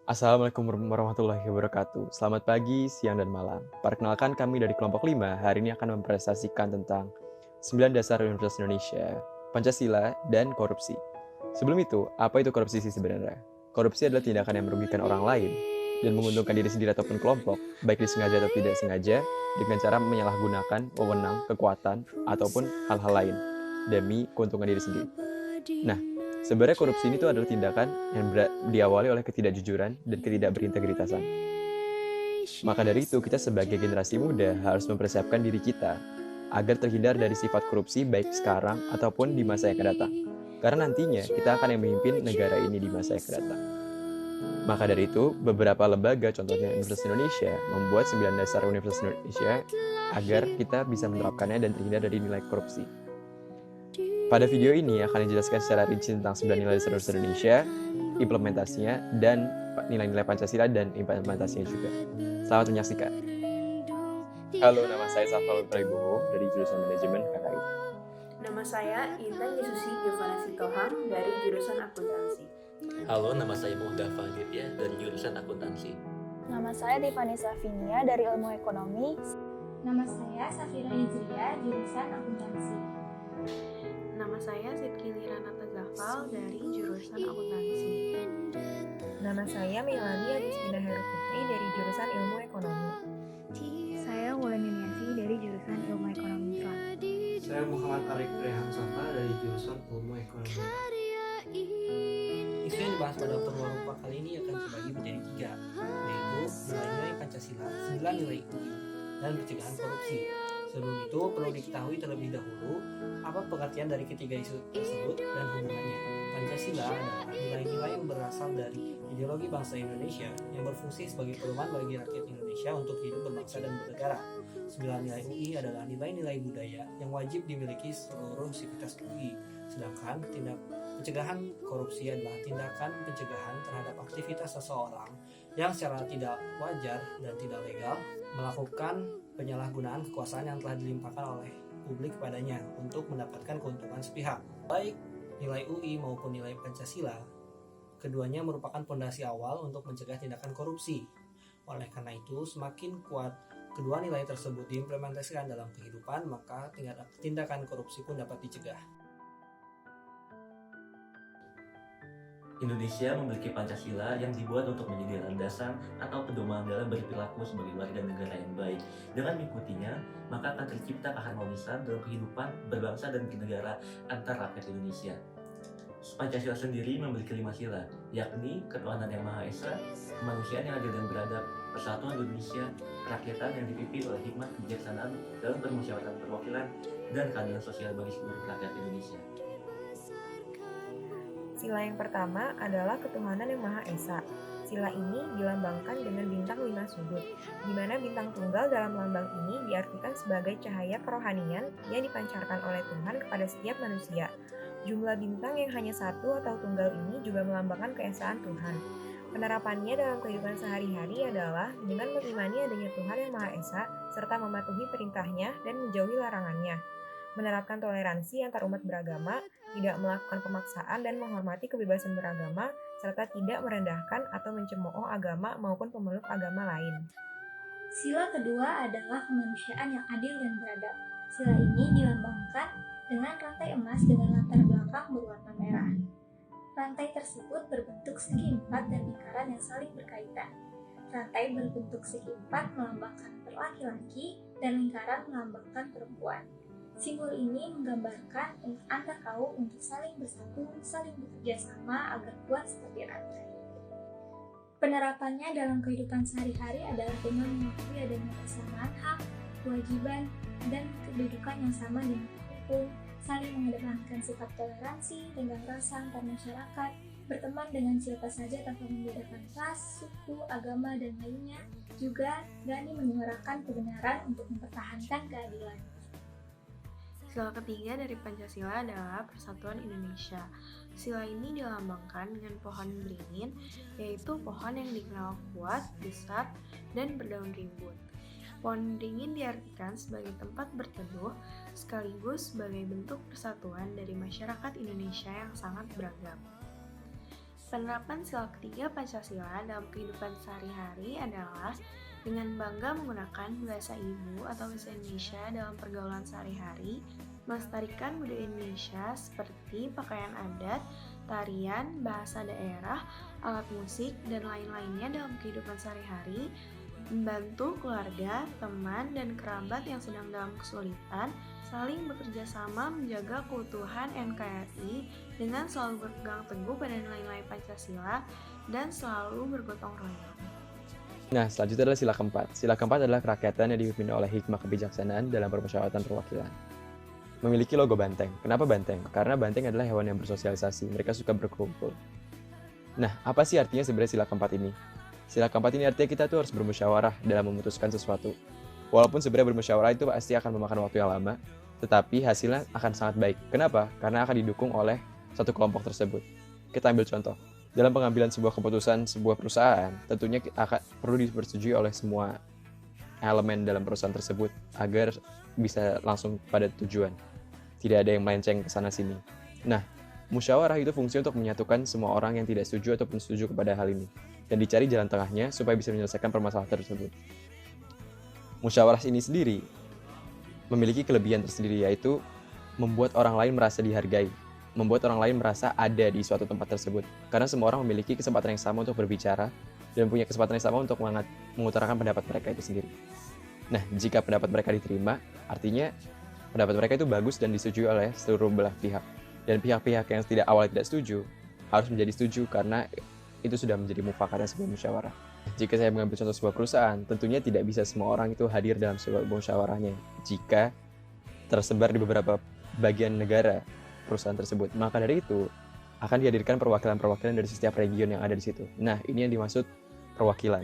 Assalamualaikum warahmatullahi wabarakatuh. Selamat pagi, siang, dan malam. Perkenalkan kami dari kelompok 5, hari ini akan mempresentasikan tentang 9 dasar Universitas Indonesia, Pancasila, dan korupsi. Sebelum itu, apa itu korupsi sih sebenarnya? Korupsi adalah tindakan yang merugikan orang lain dan menguntungkan diri sendiri ataupun kelompok, baik disengaja atau tidak sengaja, dengan cara menyalahgunakan wewenang, kekuatan, ataupun hal-hal lain demi keuntungan diri sendiri. Nah, sebenarnya korupsi ini tuh adalah tindakan yang diawali oleh ketidakjujuran dan ketidakberintegritasan. Maka dari itu, kita sebagai generasi muda harus mempersiapkan diri kita agar terhindar dari sifat korupsi baik sekarang ataupun di masa yang akan datang. Karena nantinya kita akan yang memimpin negara ini di masa yang akan datang. Maka dari itu, beberapa lembaga, contohnya Universitas Indonesia, membuat 9 dasar Universitas Indonesia agar kita bisa menerapkannya dan terhindar dari nilai korupsi. Pada video ini akan dijelaskan secara rinci tentang 9 nilai dasar Universitas Indonesia, implementasinya, dan nilai-nilai Pancasila dan implementasinya juga. Selamat menyaksikan. Halo, nama saya Safal Prabowo dari jurusan Manajemen KKI. Nama saya Intan Yesusi Giovanna Sitohang dari jurusan Akuntansi. Halo, nama saya Muhda Faditya dari jurusan Akuntansi. Nama saya Tiffany Safinia dari Ilmu Ekonomi. Nama saya Safira Hijriah, jurusan Akuntansi. Nama saya Sidki Liranata Zafal dari jurusan Akuntansi. Nama saya Melani Agustina Heru Putri dari jurusan Ilmu Ekonomi. Saya Wulan Yuniasi dari jurusan Ilmu Ekonomi Islam. Saya Muhammad Arif Rehan Safa dari jurusan Ilmu Ekonomi. Isu yang dibahas pada pertemuan rupa kali ini akan terbagi menjadi 3, yaitu nilai-nilai Pancasila, 9 nilai UI, dan pencegahan korupsi. Sebelum itu, perlu diketahui terlebih dahulu apa pengertian dari ketiga isu tersebut dan hubungannya. Pancasila adalah nilai-nilai yang berasal dari ideologi bangsa Indonesia yang berfungsi sebagai pedoman bagi rakyat Indonesia untuk hidup berbangsa dan bernegara. 9 nilai UI adalah nilai-nilai budaya yang wajib dimiliki seluruh sivitas UI. Sedangkan pencegahan korupsi adalah tindakan pencegahan terhadap aktivitas seseorang yang secara tidak wajar dan tidak legal melakukan penyalahgunaan kekuasaan yang telah dilimpahkan oleh publik kepadanya untuk mendapatkan keuntungan sepihak. Baik nilai UI maupun nilai Pancasila, keduanya merupakan fondasi awal untuk mencegah tindakan korupsi. Oleh karena itu, semakin kuat kedua nilai tersebut diimplementasikan dalam kehidupan, maka tindakan korupsi pun dapat dicegah. Indonesia memiliki Pancasila yang dibuat untuk menjadi landasan atau pedoman dalam berperilaku sebagai warga negara yang baik. Dengan mengikutinya, maka akan tercipta keharmonisan dalam kehidupan berbangsa dan bernegara antar rakyat Indonesia. Pancasila sendiri memiliki 5 sila, yakni ketuhanan yang Maha Esa, kemanusiaan yang adil dan beradab, persatuan Indonesia, kerakyatan yang dipimpin oleh hikmat kebijaksanaan dalam permusyawaratan perwakilan, dan keadilan sosial bagi seluruh rakyat Indonesia. Sila yang pertama adalah ketuhanan yang Maha Esa. Sila ini dilambangkan dengan bintang 5 sudut, di mana bintang tunggal dalam lambang ini diartikan sebagai cahaya kerohanian yang dipancarkan oleh Tuhan kepada setiap manusia. Jumlah bintang yang hanya satu atau tunggal ini juga melambangkan keesaan Tuhan. Penerapannya dalam kehidupan sehari-hari adalah dengan mengimani adanya Tuhan yang Maha Esa, serta mematuhi perintahnya dan menjauhi larangannya. Menerapkan toleransi antar umat beragama, tidak melakukan pemaksaan dan menghormati kebebasan beragama, serta tidak merendahkan atau mencemooh agama maupun pemeluk agama lain. Sila kedua adalah kemanusiaan yang adil dan beradab. Sila ini dilambangkan dengan rantai emas dengan latar belakang berwarna merah. Rantai tersebut berbentuk segi empat dan lingkaran yang saling berkaitan. Rantai berbentuk segi empat melambangkan laki-laki dan lingkaran melambangkan perempuan. Simbol ini menggambarkan antar kaum untuk saling bersatu, saling bekerja sama agar kuat seperti rantai. Penerapannya dalam kehidupan sehari-hari adalah dengan mengakui adanya kesamaan hak, kewajiban, dan kedudukan yang sama di mata hukum, saling mengedepankan sikap toleransi, tenggang rasa antar masyarakat, berteman dengan siapa saja tanpa membedakan ras, suku, agama, dan lainnya, juga berani menyuarakan kebenaran untuk mempertahankan keadilan. Sila ketiga dari Pancasila adalah Persatuan Indonesia. Sila ini dilambangkan dengan pohon beringin, yaitu pohon yang dikenal kuat, besar, dan berdaun rimbun. Pohon beringin diartikan sebagai tempat berteduh, sekaligus sebagai bentuk persatuan dari masyarakat Indonesia yang sangat beragam. Penerapan sila ketiga Pancasila dalam kehidupan sehari-hari adalah dengan bangga menggunakan bahasa ibu atau bahasa Indonesia dalam pergaulan sehari-hari, melestarikan budaya Indonesia seperti pakaian adat, tarian, bahasa daerah, alat musik, dan lain-lainnya dalam kehidupan sehari-hari, membantu keluarga, teman, dan kerabat yang sedang dalam kesulitan, saling bekerja sama menjaga keutuhan NKRI dengan selalu berpegang teguh pada nilai-nilai Pancasila dan selalu bergotong royong. Nah, selanjutnya adalah sila keempat. Sila keempat adalah kerakyatan yang dipimpin oleh hikmah kebijaksanaan dalam permusyawaratan perwakilan. Memiliki logo banteng. Kenapa banteng? Karena banteng adalah hewan yang bersosialisasi. Mereka suka berkumpul. Nah, apa sih artinya sebenarnya sila keempat ini? Sila keempat ini artinya kita tuh harus bermusyawarah dalam memutuskan sesuatu. Walaupun sebenarnya bermusyawarah itu pasti akan memakan waktu yang lama, tetapi hasilnya akan sangat baik. Kenapa? Karena akan didukung oleh satu kelompok tersebut. Kita ambil contoh. Dalam pengambilan sebuah keputusan sebuah perusahaan, tentunya perlu dipersetujui oleh semua elemen dalam perusahaan tersebut agar bisa langsung pada tujuan. Tidak ada yang melenceng ke sana-sini. Nah, musyawarah itu fungsi untuk menyatukan semua orang yang tidak setuju ataupun setuju kepada hal ini, dan dicari jalan tengahnya supaya bisa menyelesaikan permasalahan tersebut. Musyawarah ini sendiri memiliki kelebihan tersendiri, yaitu membuat orang lain merasa dihargai, membuat orang lain merasa ada di suatu tempat tersebut. Karena semua orang memiliki kesempatan yang sama untuk berbicara dan punya kesempatan yang sama untuk mengutarakan pendapat mereka itu sendiri. Nah, jika pendapat mereka diterima, artinya pendapat mereka itu bagus dan disetujui oleh seluruh belah pihak. Dan pihak-pihak yang awalnya tidak setuju harus menjadi setuju karena itu sudah menjadi mufakatnya sebuah musyawarah. Jika saya mengambil contoh sebuah perusahaan, tentunya tidak bisa semua orang itu hadir dalam sebuah musyawarahnya. Jika tersebar di beberapa bagian negara perusahaan tersebut, maka dari itu akan dihadirkan perwakilan-perwakilan dari setiap region yang ada di situ. Nah, ini yang dimaksud perwakilan,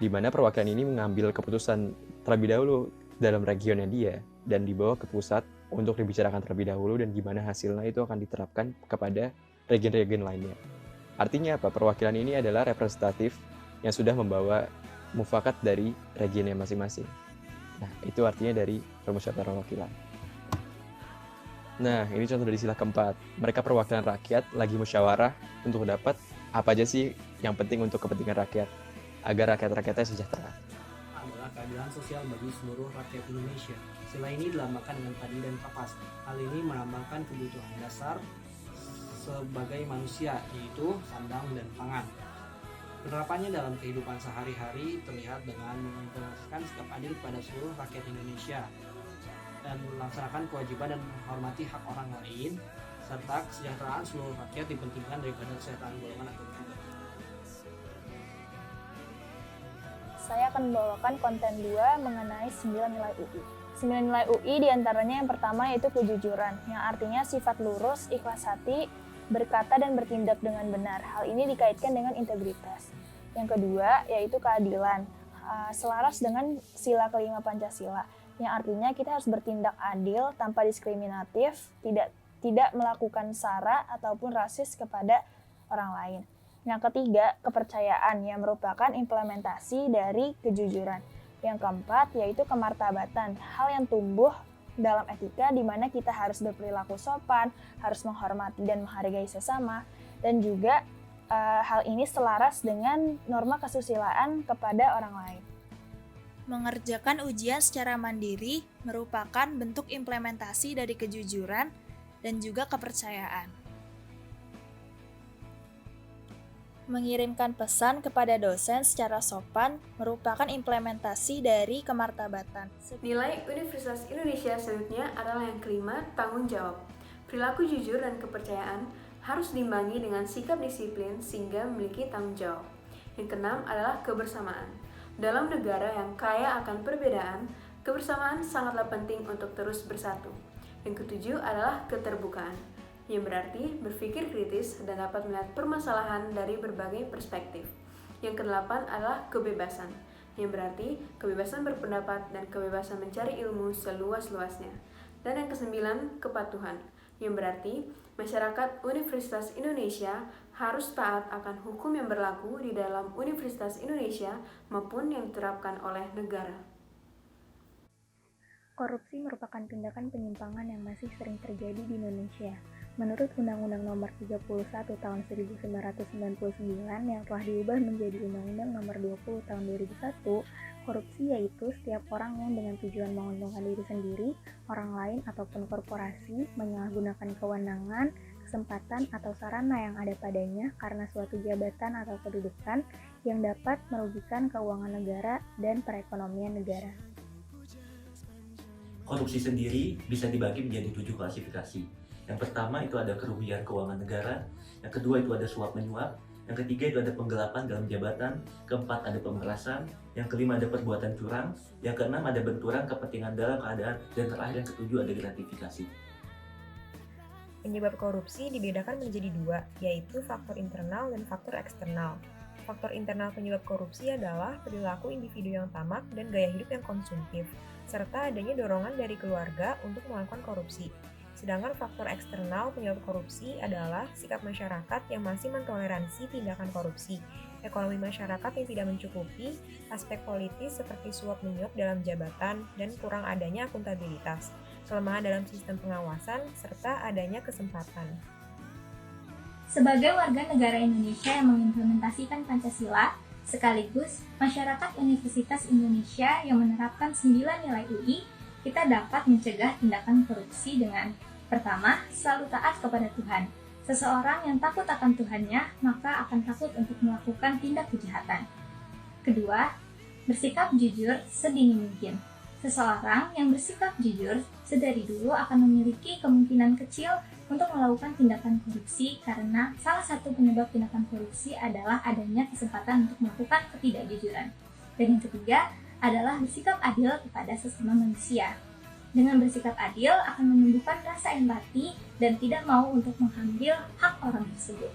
di mana perwakilan ini mengambil keputusan terlebih dahulu dalam regionnya dia dan dibawa ke pusat untuk dibicarakan terlebih dahulu, dan gimana hasilnya itu akan diterapkan kepada region-region lainnya. Artinya apa? Perwakilan ini adalah representatif yang sudah membawa mufakat dari regionnya masing-masing. Nah, itu artinya dari permusyawaratan perwakilan. Nah, ini contoh dari sila keempat. Mereka perwakilan rakyat lagi musyawarah untuk dapat apa aja sih yang penting untuk kepentingan rakyat, agar rakyat-rakyatnya sejahtera. Adalah keadilan sosial bagi seluruh rakyat Indonesia. Sila ini dilambangkan dengan padi dan kapas. Hal ini melambangkan kebutuhan dasar sebagai manusia, yaitu sandang dan pangan. Penerapannya dalam kehidupan sehari-hari terlihat dengan mengimplementasikan sikap adil pada seluruh rakyat Indonesia dan melaksanakan kewajiban dan menghormati hak orang lain, serta kesejahteraan seluruh rakyat dipentingkan daripada kesejahteraan golongan atau pribadi. Saya akan membawakan konten 2 mengenai 9 nilai UI. 9 nilai UI diantaranya yang pertama yaitu kejujuran, yang artinya sifat lurus, ikhlas hati, berkata dan bertindak dengan benar. Hal ini dikaitkan dengan integritas. Yang kedua yaitu keadilan, selaras dengan sila kelima Pancasila, yang artinya kita harus bertindak adil tanpa diskriminatif, tidak melakukan sara ataupun rasis kepada orang lain. Yang ketiga, kepercayaan, yang merupakan implementasi dari kejujuran. Yang keempat yaitu kemartabatan, hal yang tumbuh dalam etika di mana kita harus berperilaku sopan, harus menghormati dan menghargai sesama, dan juga hal ini selaras dengan norma kesusilaan kepada orang lain. Mengerjakan ujian secara mandiri merupakan bentuk implementasi dari kejujuran dan juga kepercayaan. Mengirimkan pesan kepada dosen secara sopan merupakan implementasi dari kemartabatan. Nilai Universitas Indonesia selanjutnya adalah yang kelima, tanggung jawab. Perilaku jujur dan kepercayaan harus diimbangi dengan sikap disiplin sehingga memiliki tanggung jawab. Yang keenam adalah kebersamaan. Dalam negara yang kaya akan perbedaan, kebersamaan sangatlah penting untuk terus bersatu. Yang ketujuh adalah keterbukaan, yang berarti berpikir kritis dan dapat melihat permasalahan dari berbagai perspektif. Yang kedelapan adalah kebebasan, yang berarti kebebasan berpendapat dan kebebasan mencari ilmu seluas-luasnya. Dan yang kesembilan, kepatuhan, yang berarti masyarakat Universitas Indonesia harus taat akan hukum yang berlaku di dalam Universitas Indonesia maupun yang diterapkan oleh negara. Korupsi merupakan tindakan penyimpangan yang masih sering terjadi di Indonesia. Menurut Undang-Undang Nomor 31 Tahun 1999 yang telah diubah menjadi Undang-Undang Nomor 20 Tahun 2001, korupsi yaitu setiap orang yang dengan tujuan menguntungkan diri sendiri, orang lain ataupun korporasi menyalahgunakan kewenangan, kesempatan atau sarana yang ada padanya karena suatu jabatan atau kedudukan yang dapat merugikan keuangan negara dan perekonomian negara. Korupsi sendiri bisa dibagi menjadi 7 klasifikasi. Yang pertama itu ada kerugian keuangan negara, yang kedua itu ada suap menyuap, yang ketiga itu ada penggelapan dalam jabatan, keempat ada pemerasan, yang kelima ada perbuatan curang, yang keenam ada benturan kepentingan dalam keadaan, dan terakhir yang ketujuh ada gratifikasi. Penyebab korupsi dibedakan menjadi 2, yaitu faktor internal dan faktor eksternal. Faktor internal penyebab korupsi adalah perilaku individu yang tamak dan gaya hidup yang konsumtif, serta adanya dorongan dari keluarga untuk melakukan korupsi. Sedangkan faktor eksternal penyebab korupsi adalah sikap masyarakat yang masih mentoleransi tindakan korupsi, ekonomi masyarakat yang tidak mencukupi, aspek politis seperti suap menyuap dalam jabatan, dan kurang adanya akuntabilitas, kelemahan dalam sistem pengawasan, serta adanya kesempatan. Sebagai warga negara Indonesia yang mengimplementasikan Pancasila, sekaligus masyarakat Universitas Indonesia yang menerapkan 9 nilai UI, kita dapat mencegah tindakan korupsi dengan pertama, selalu taat kepada Tuhan. Seseorang yang takut akan Tuhannya, maka akan takut untuk melakukan tindak kejahatan. Kedua, bersikap jujur sedini mungkin. Seseorang yang bersikap jujur sedari dulu akan memiliki kemungkinan kecil untuk melakukan tindakan korupsi karena salah satu penyebab tindakan korupsi adalah adanya kesempatan untuk melakukan ketidakjujuran. Dan yang ketiga adalah bersikap adil kepada sesama manusia. Dengan bersikap adil akan menumbuhkan rasa empati dan tidak mau untuk mengambil hak orang tersebut.